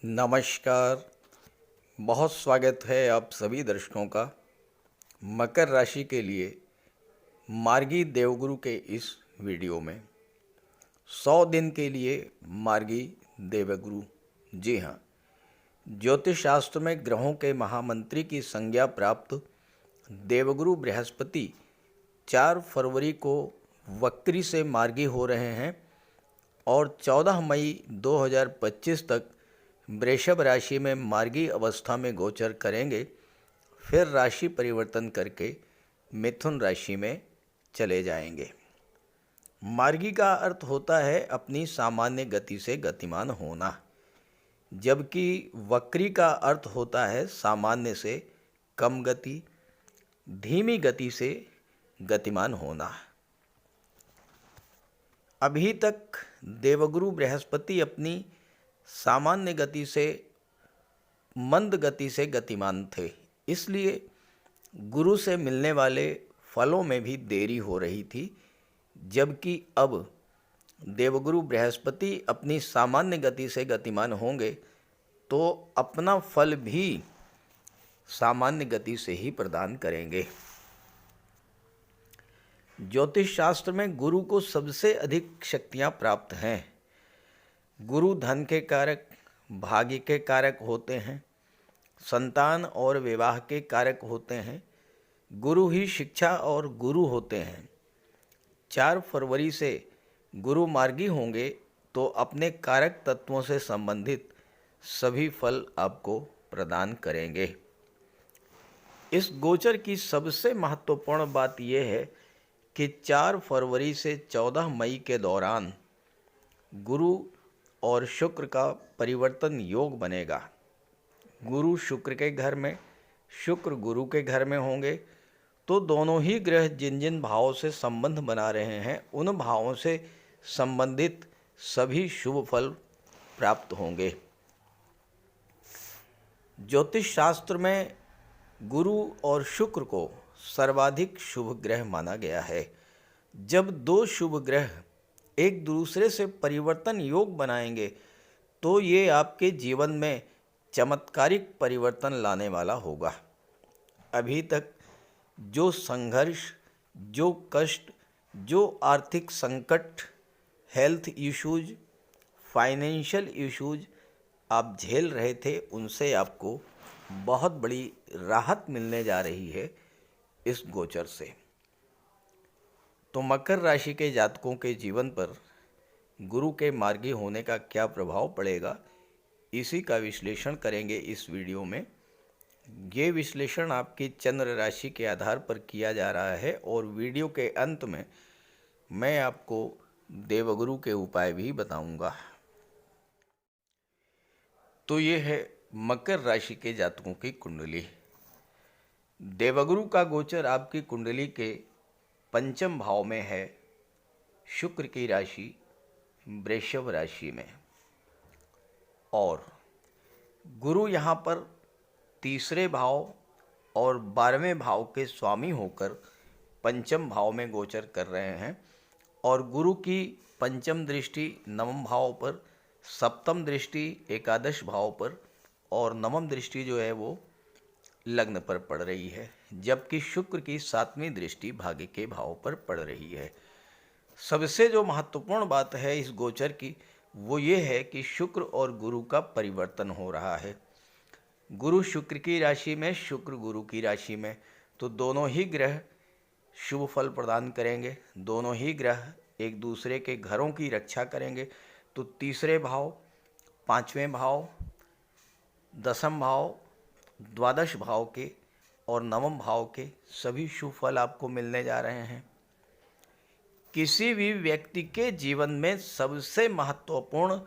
नमस्कार। बहुत स्वागत है आप सभी दर्शकों का मकर राशि के लिए मार्गी देवगुरु के इस वीडियो में 100 दिन के लिए मार्गी देवगुरु। जी हाँ, ज्योतिष शास्त्र में ग्रहों के महामंत्री की संज्ञा प्राप्त देवगुरु बृहस्पति 4 फरवरी को वक्री से मार्गी हो रहे हैं और 14 मई 2025 तक वृषभ राशि में मार्गी अवस्था में गोचर करेंगे। फिर राशि परिवर्तन करके मिथुन राशि में चले जाएंगे। मार्गी का अर्थ होता है अपनी सामान्य गति से गतिमान होना, जबकि वक्री का अर्थ होता है सामान्य से कम गति, धीमी गति से गतिमान होना। अभी तक देवगुरु बृहस्पति अपनी सामान्य गति से मंद गति से गतिमान थे, इसलिए गुरु से मिलने वाले फलों में भी देरी हो रही थी। जबकि अब देवगुरु बृहस्पति अपनी सामान्य गति से गतिमान होंगे तो अपना फल भी सामान्य गति से ही प्रदान करेंगे। ज्योतिष शास्त्र में गुरु को सबसे अधिक शक्तियां प्राप्त हैं। गुरु धन के कारक, भाग्य के कारक होते हैं, संतान और विवाह के कारक होते हैं। गुरु ही शिक्षा और गुरु होते हैं। 4 फरवरी से गुरु मार्गी होंगे तो अपने कारक तत्वों से संबंधित सभी फल आपको प्रदान करेंगे। इस गोचर की सबसे महत्वपूर्ण बात यह है कि 4 फरवरी से 14 मई के दौरान गुरु और शुक्र का परिवर्तन योग बनेगा। गुरु शुक्र के घर में, शुक्र गुरु के घर में होंगे तो दोनों ही ग्रह जिन जिन भावों से संबंध बना रहे हैं उन भावों से संबंधित सभी शुभ फल प्राप्त होंगे। ज्योतिष शास्त्र में गुरु और शुक्र को सर्वाधिक शुभ ग्रह माना गया है। जब दो शुभ ग्रह एक दूसरे से परिवर्तन योग बनाएंगे तो ये आपके जीवन में चमत्कारिक परिवर्तन लाने वाला होगा। अभी तक जो संघर्ष, जो कष्ट, जो आर्थिक संकट, हेल्थ इश्यूज, फाइनेंशियल इश्यूज आप झेल रहे थे, उनसे आपको बहुत बड़ी राहत मिलने जा रही है इस गोचर से। तो मकर राशि के जातकों के जीवन पर गुरु के मार्गी होने का क्या प्रभाव पड़ेगा, इसी का विश्लेषण करेंगे इस वीडियो में। ये विश्लेषण आपकी चंद्र राशि के आधार पर किया जा रहा है और वीडियो के अंत में मैं आपको देवगुरु के उपाय भी बताऊंगा। तो ये है मकर राशि के जातकों की कुंडली। देवगुरु का गोचर आपकी कुंडली के पंचम भाव में है, शुक्र की राशि वृषभ राशि में, और गुरु यहाँ पर तीसरे भाव और 12वें भाव के स्वामी होकर पंचम भाव में गोचर कर रहे हैं। और गुरु की पंचम दृष्टि नवम भाव पर, सप्तम दृष्टि एकादश भाव पर और नवम दृष्टि जो है वो लग्न पर पड़ रही है, जबकि शुक्र की 7वीं दृष्टि भाग्य के भाव पर पड़ रही है। सबसे जो महत्वपूर्ण बात है इस गोचर की वो ये है कि शुक्र और गुरु का परिवर्तन हो रहा है। गुरु शुक्र की राशि में, शुक्र गुरु की राशि में, तो दोनों ही ग्रह शुभ फल प्रदान करेंगे। दोनों ही ग्रह एक दूसरे के घरों की रक्षा करेंगे। तो तीसरे भाव, 5वें भाव, 10म भाव, द्वादश भाव के और नवम भाव के सभी शुभ फल आपको मिलने जा रहे हैं। किसी भी व्यक्ति के जीवन में सबसे महत्वपूर्ण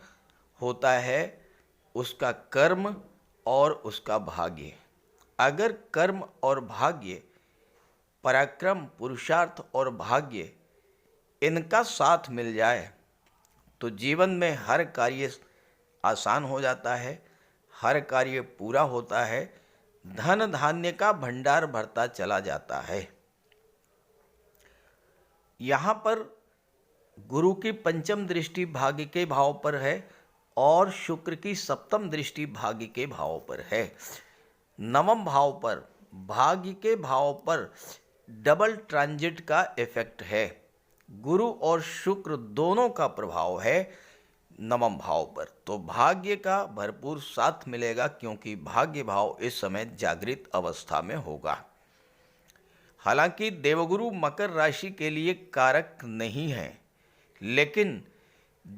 होता है उसका कर्म और उसका भाग्य। अगर कर्म और भाग्य, पराक्रम, पुरुषार्थ और भाग्य इनका साथ मिल जाए तो जीवन में हर कार्य आसान हो जाता है, हर कार्य पूरा होता है, धन धान्य का भंडार भरता चला जाता है। यहाँ पर गुरु की पंचम दृष्टि भाग्य के भाव पर है और शुक्र की सप्तम दृष्टि भाग्य के भाव पर है। नवम भाव पर, भाग्य के भाव पर डबल ट्रांजिट का इफेक्ट है। गुरु और शुक्र दोनों का प्रभाव है नवम भाव पर, तो भाग्य का भरपूर साथ मिलेगा, क्योंकि भाग्य भाव इस समय जागृत अवस्था में होगा। हालांकि देवगुरु मकर राशि के लिए कारक नहीं है, लेकिन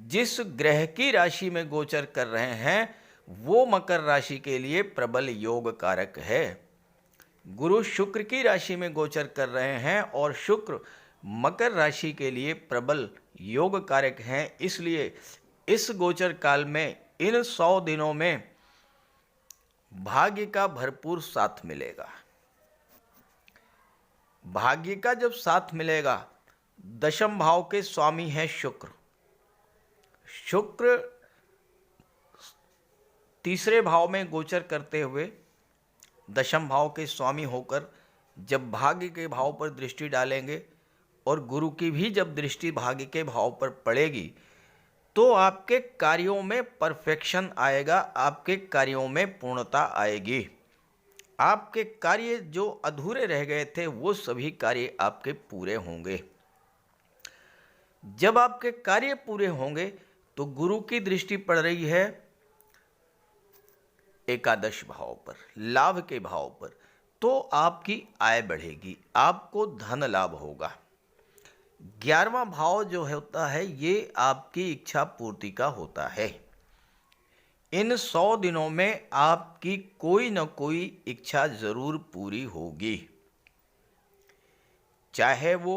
जिस ग्रह की राशि में गोचर कर रहे हैं वो मकर राशि के लिए प्रबल योग कारक है। गुरु शुक्र की राशि में गोचर कर रहे हैं और शुक्र मकर राशि के लिए प्रबल योग कारक हैं, इसलिए इस गोचर काल में इन 100 दिनों में भाग्य का भरपूर साथ मिलेगा। भाग्य का जब साथ मिलेगा, दशम भाव के स्वामी हैं शुक्र। शुक्र तीसरे भाव में गोचर करते हुए दशम भाव के स्वामी होकर जब भाग्य के भाव पर दृष्टि डालेंगे और गुरु की भी जब दृष्टि भाग्य के भाव पर पड़ेगी, तो आपके कार्यों में परफेक्शन आएगा, आपके कार्यों में पूर्णता आएगी। आपके कार्य जो अधूरे रह गए थे वो सभी कार्य आपके पूरे होंगे। जब आपके कार्य पूरे होंगे तो गुरु की दृष्टि पड़ रही है एकादश भाव पर, लाभ के भाव पर, तो आपकी आय बढ़ेगी, आपको धन लाभ होगा। 11वां भाव जो होता है ये आपकी इच्छा पूर्ति का होता है। इन 100 दिनों में आपकी कोई न कोई इच्छा जरूर पूरी होगी, चाहे वो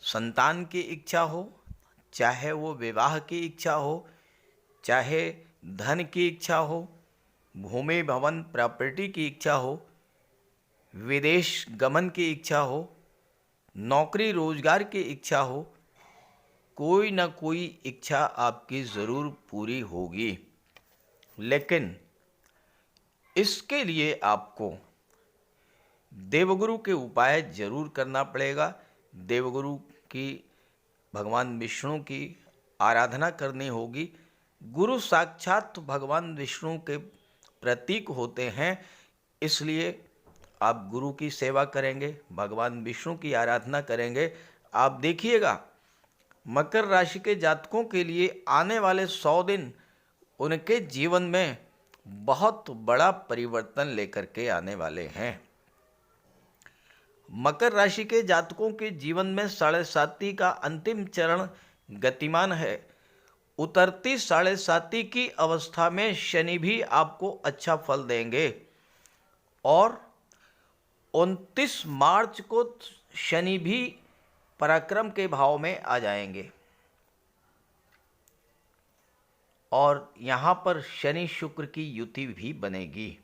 संतान की इच्छा हो, चाहे वो विवाह की इच्छा हो, चाहे धन की इच्छा हो, भूमि भवन प्रॉपर्टी की इच्छा हो, विदेश गमन की इच्छा हो, नौकरी रोजगार की इच्छा हो, कोई ना कोई इच्छा आपकी ज़रूर पूरी होगी। लेकिन इसके लिए आपको देवगुरु के उपाय जरूर करना पड़ेगा। देवगुरु की, भगवान विष्णु की आराधना करनी होगी। गुरु साक्षात भगवान विष्णु के प्रतीक होते हैं, इसलिए आप गुरु की सेवा करेंगे, भगवान विष्णु की आराधना करेंगे। आप देखिएगा मकर राशि के जातकों के लिए आने वाले 100 दिन उनके जीवन में बहुत बड़ा परिवर्तन लेकर के आने वाले हैं। मकर राशि के जातकों के जीवन में 7.5 का अंतिम चरण गतिमान है। उतरती 7.5 की अवस्था में शनि भी आपको अच्छा फल देंगे और 29 मार्च को शनि भी पराक्रम के भाव में आ जाएंगे और यहाँ पर शनि शुक्र की युति भी बनेगी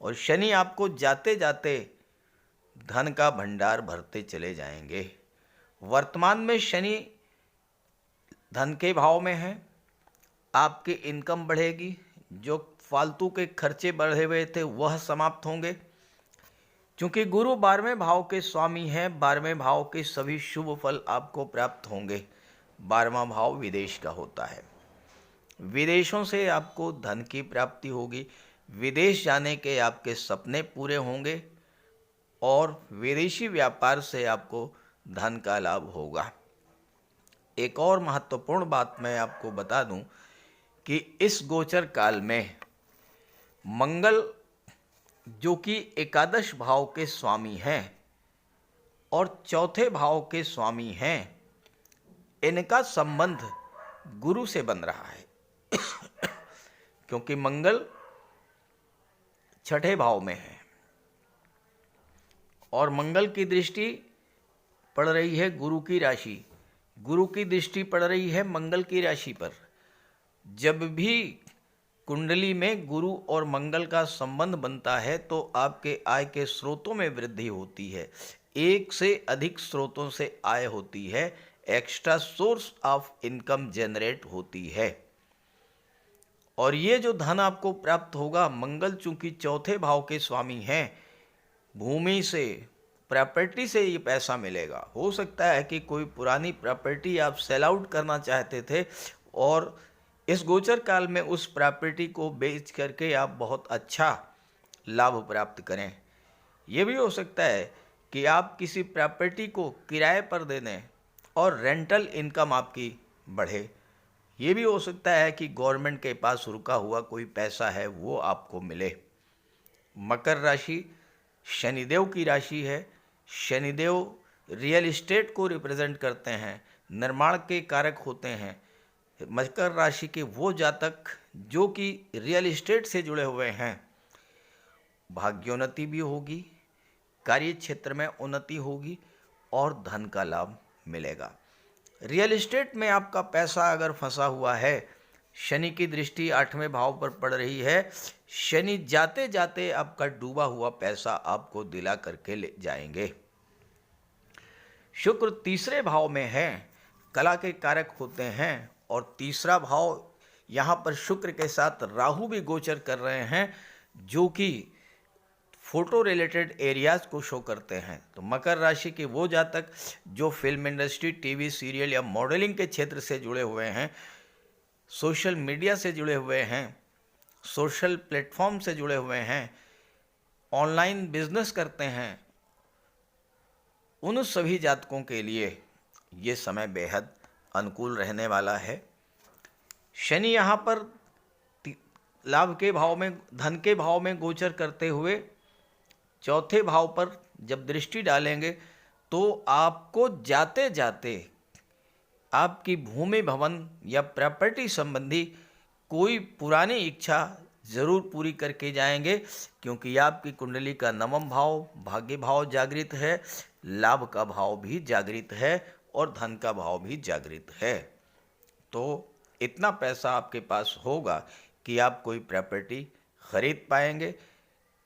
और शनि आपको जाते जाते धन का भंडार भरते चले जाएंगे। वर्तमान में शनि धन के भाव में है, आपकी इनकम बढ़ेगी, जो फालतू के खर्चे बढ़े हुए थे वह समाप्त होंगे, क्योंकि गुरु 12वें भाव के स्वामी हैं। 12वें भाव के सभी शुभ फल आपको प्राप्त होंगे। 12वां भाव विदेश का होता है, विदेशों से आपको धन की प्राप्ति होगी, विदेश जाने के आपके सपने पूरे होंगे और विदेशी व्यापार से आपको धन का लाभ होगा। एक और महत्वपूर्ण बात मैं आपको बता दूं कि इस गोचर काल में मंगल जो कि एकादश भाव के स्वामी हैं और चौथे भाव के स्वामी हैं, इनका संबंध गुरु से बन रहा है क्योंकि मंगल छठे भाव में है और मंगल की दृष्टि पड़ रही है गुरु की राशि, गुरु की दृष्टि पड़ रही है मंगल की राशि पर। जब भी कुंडली में गुरु और मंगल का संबंध बनता है तो आपके आय के स्रोतों में वृद्धि होती है, एक से अधिक स्रोतों से आय होती है, extra source of income generate होती है और ये जो धन आपको प्राप्त होगा, मंगल चूंकि चौथे भाव के स्वामी हैं, भूमि से, प्रॉपर्टी से ये पैसा मिलेगा। हो सकता है कि कोई पुरानी प्रॉपर्टी आप सेल आउट करना चाहते थे और इस गोचर काल में उस प्रॉपर्टी को बेच करके आप बहुत अच्छा लाभ प्राप्त करें। ये भी हो सकता है कि आप किसी प्रॉपर्टी को किराए पर दे दें और रेंटल इनकम आपकी बढ़े। ये भी हो सकता है कि गवर्नमेंट के पास रुका हुआ कोई पैसा है वो आपको मिले। मकर राशि शनिदेव की राशि है। शनिदेव रियल इस्टेट को रिप्रेजेंट करते हैं, निर्माण के कारक होते हैं। मकर राशि के वो जातक जो कि रियल इस्टेट से जुड़े हुए हैं, भाग्योन्नति भी होगी, कार्य क्षेत्र में उन्नति होगी और धन का लाभ मिलेगा। रियल इस्टेट में आपका पैसा अगर फंसा हुआ है, शनि की दृष्टि 8वें भाव पर पड़ रही है, शनि जाते जाते आपका डूबा हुआ पैसा आपको दिला करके ले जाएंगे। शुक्र तीसरे भाव में है, कला के कारक होते हैं, और तीसरा भाव यहाँ पर शुक्र के साथ राहु भी गोचर कर रहे हैं जो कि फोटो रिलेटेड एरियाज को शो करते हैं। तो मकर राशि के वो जातक जो फिल्म इंडस्ट्री, टीवी सीरियल या मॉडलिंग के क्षेत्र से जुड़े हुए हैं, सोशल मीडिया से जुड़े हुए हैं, सोशल प्लेटफॉर्म से जुड़े हुए हैं, ऑनलाइन बिजनेस करते हैं, उन सभी जातकों के लिए ये समय बेहद अनुकूल रहने वाला है। शनि यहाँ पर लाभ के भाव में, धन के भाव में गोचर करते हुए चौथे भाव पर जब दृष्टि डालेंगे तो आपको जाते जाते आपकी भूमि, भवन या प्रॉपर्टी संबंधी कोई पुरानी इच्छा ज़रूर पूरी करके जाएंगे, क्योंकि आपकी कुंडली का 9वां भाव भाग्य भाव जागृत है, लाभ का भाव भी जागृत है और धन का भाव भी जागृत है। तो इतना पैसा आपके पास होगा कि आप कोई प्रॉपर्टी खरीद पाएंगे।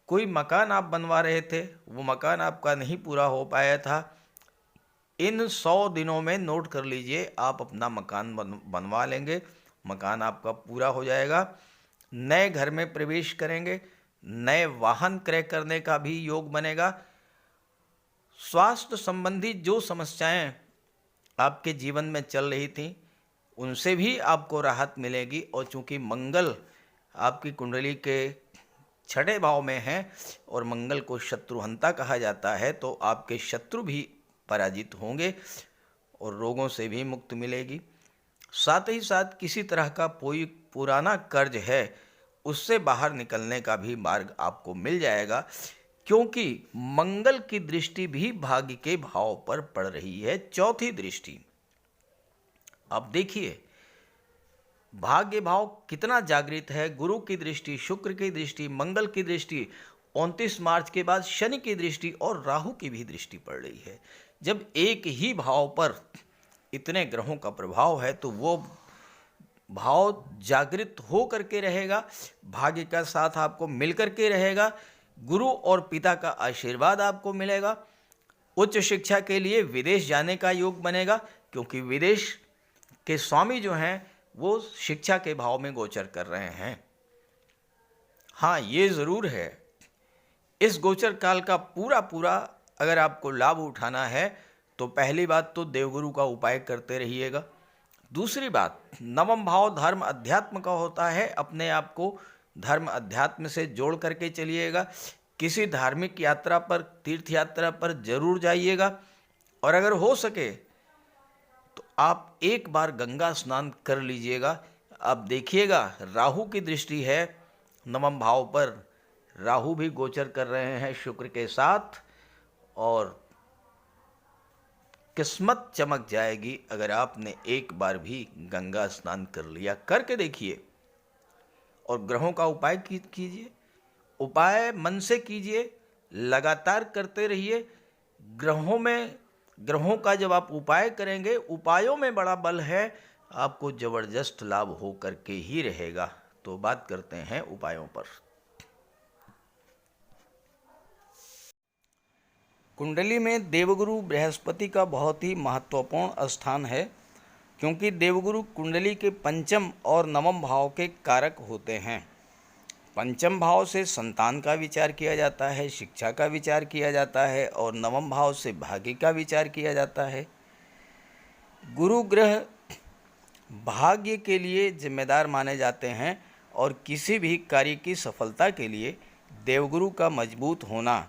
कोई मकान आप बनवा रहे थे, वो मकान आपका नहीं पूरा हो पाया था, इन 100 दिनों में नोट कर लीजिए आप अपना मकान बनवा लेंगे, मकान आपका पूरा हो जाएगा। नए घर में प्रवेश करेंगे, नए वाहन क्रय करने का भी योग बनेगा। स्वास्थ्य संबंधी जो समस्याएं आपके जीवन में चल रही थी उनसे भी आपको राहत मिलेगी, और चूंकि मंगल आपकी कुंडली के 6ठे भाव में है और मंगल को शत्रुहंता कहा जाता है, तो आपके शत्रु भी पराजित होंगे और रोगों से भी मुक्ति मिलेगी। साथ ही साथ किसी तरह का कोई पुराना कर्ज है उससे बाहर निकलने का भी मार्ग आपको मिल जाएगा, क्योंकि मंगल की दृष्टि भी भाग्य के भाव पर पड़ रही है, चौथी दृष्टि। अब देखिए भाग्य भाव कितना जागृत है। गुरु की दृष्टि, शुक्र की दृष्टि, मंगल की दृष्टि, 29 मार्च के बाद शनि की दृष्टि और राहु की भी दृष्टि पड़ रही है। जब एक ही भाव पर इतने ग्रहों का प्रभाव है तो वो भाव जागृत हो करके रहेगा, भाग्य का साथ आपको मिल करके रहेगा, गुरु और पिता का आशीर्वाद आपको मिलेगा। उच्च शिक्षा के लिए विदेश जाने का योग बनेगा, क्योंकि विदेश के स्वामी जो हैं वो शिक्षा के भाव में गोचर कर रहे हैं। हाँ, ये ज़रूर है, इस गोचर काल का पूरा अगर आपको लाभ उठाना है तो पहली बात तो देवगुरु का उपाय करते रहिएगा। दूसरी बात, 9वां भाव धर्म अध्यात्म का होता है, अपने आप को धर्म अध्यात्म से जोड़ करके चलिएगा। किसी धार्मिक यात्रा पर, तीर्थ यात्रा पर जरूर जाइएगा, और अगर हो सके तो आप एक बार गंगा स्नान कर लीजिएगा। अब देखिएगा राहु की दृष्टि है 9वां भाव पर, राहु भी गोचर कर रहे हैं शुक्र के साथ, और किस्मत चमक जाएगी अगर आपने एक बार भी गंगा स्नान कर लिया। करके देखिए और ग्रहों का उपाय कीजिए। उपाय मन से कीजिए, लगातार करते रहिए। ग्रहों का जब आप उपाय करेंगे, उपायों में बड़ा बल है, आपको जबरदस्त लाभ हो करके ही रहेगा। तो बात करते हैं उपायों पर। कुंडली में देवगुरु बृहस्पति का बहुत ही महत्वपूर्ण स्थान है, क्योंकि देवगुरु कुंडली के पंचम और 9वां भाव के कारक होते हैं। पंचम भाव से संतान का विचार किया जाता है, शिक्षा का विचार किया जाता है, और 9वां भाव से भाग्य का विचार किया जाता है। गुरु ग्रह भाग्य के लिए जिम्मेदार माने जाते हैं और किसी भी कार्य की सफलता के लिए देवगुरु का मजबूत होना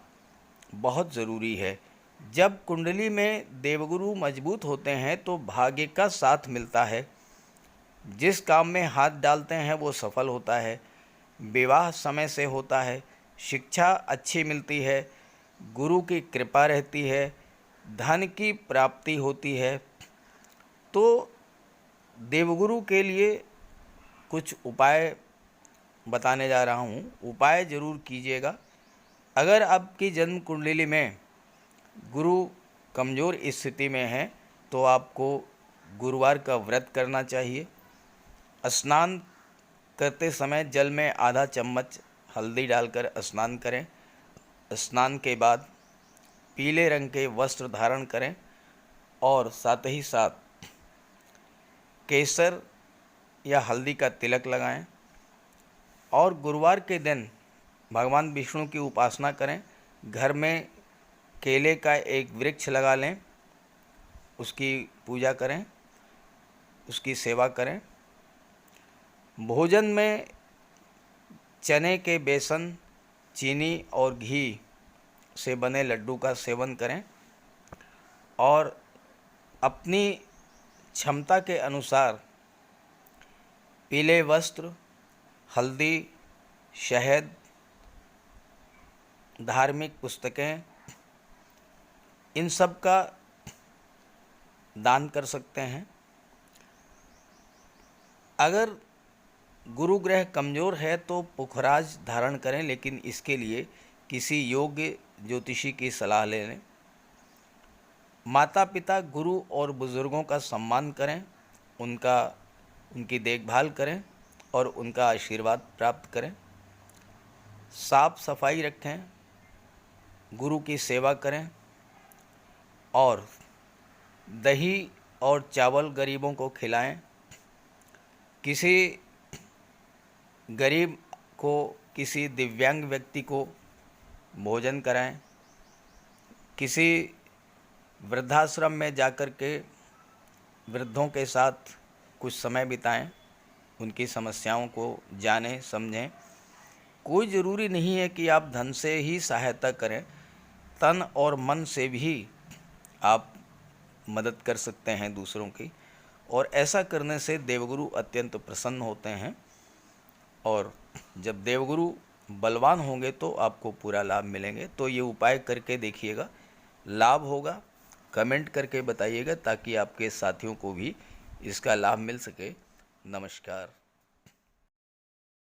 बहुत ज़रूरी है। जब कुंडली में देवगुरु मजबूत होते हैं तो भाग्य का साथ मिलता है। जिस काम में हाथ डालते हैं वो सफल होता है। विवाह समय से होता है। शिक्षा अच्छी मिलती है। गुरु की कृपा रहती है। धन की प्राप्ति होती है। तो देवगुरु के लिए कुछ उपाय बताने जा रहा हूँ। उपाय ज़रूर कीजिएगा। अगर आपकी जन्म कुंडली में गुरु कमज़ोर स्थिति में है तो आपको गुरुवार का व्रत करना चाहिए। स्नान करते समय जल में आधा चम्मच हल्दी डालकर स्नान करें। स्नान के बाद पीले रंग के वस्त्र धारण करें और साथ ही साथ केसर या हल्दी का तिलक लगाएं और गुरुवार के दिन भगवान विष्णु की उपासना करें। घर में केले का एक वृक्ष लगा लें, उसकी पूजा करें, उसकी सेवा करें। भोजन में चने के बेसन, चीनी और घी से बने लड्डू का सेवन करें और अपनी क्षमता के अनुसार पीले वस्त्र, हल्दी, शहद, धार्मिक पुस्तकें, इन सब का दान कर सकते हैं। अगर गुरु ग्रह कमज़ोर है तो पुखराज धारण करें, लेकिन इसके लिए किसी योग्य ज्योतिषी की सलाह ले लें। माता पिता, गुरु और बुज़ुर्गों का सम्मान करें, उनकी देखभाल करें और उनका आशीर्वाद प्राप्त करें। साफ सफाई रखें, गुरु की सेवा करें और दही और चावल गरीबों को खिलाएं। किसी गरीब को, किसी दिव्यांग व्यक्ति को भोजन कराएं। किसी वृद्धाश्रम में जाकर के वृद्धों के साथ कुछ समय बिताएं, उनकी समस्याओं को जानें, समझें। कोई ज़रूरी नहीं है कि आप धन से ही सहायता करें, तन और मन से भी आप मदद कर सकते हैं दूसरों की, और ऐसा करने से देवगुरु अत्यंत प्रसन्न होते हैं। और जब देवगुरु बलवान होंगे तो आपको पूरा लाभ मिलेंगे। तो ये उपाय करके देखिएगा, लाभ होगा। कमेंट करके बताइएगा ताकि आपके साथियों को भी इसका लाभ मिल सके। नमस्कार।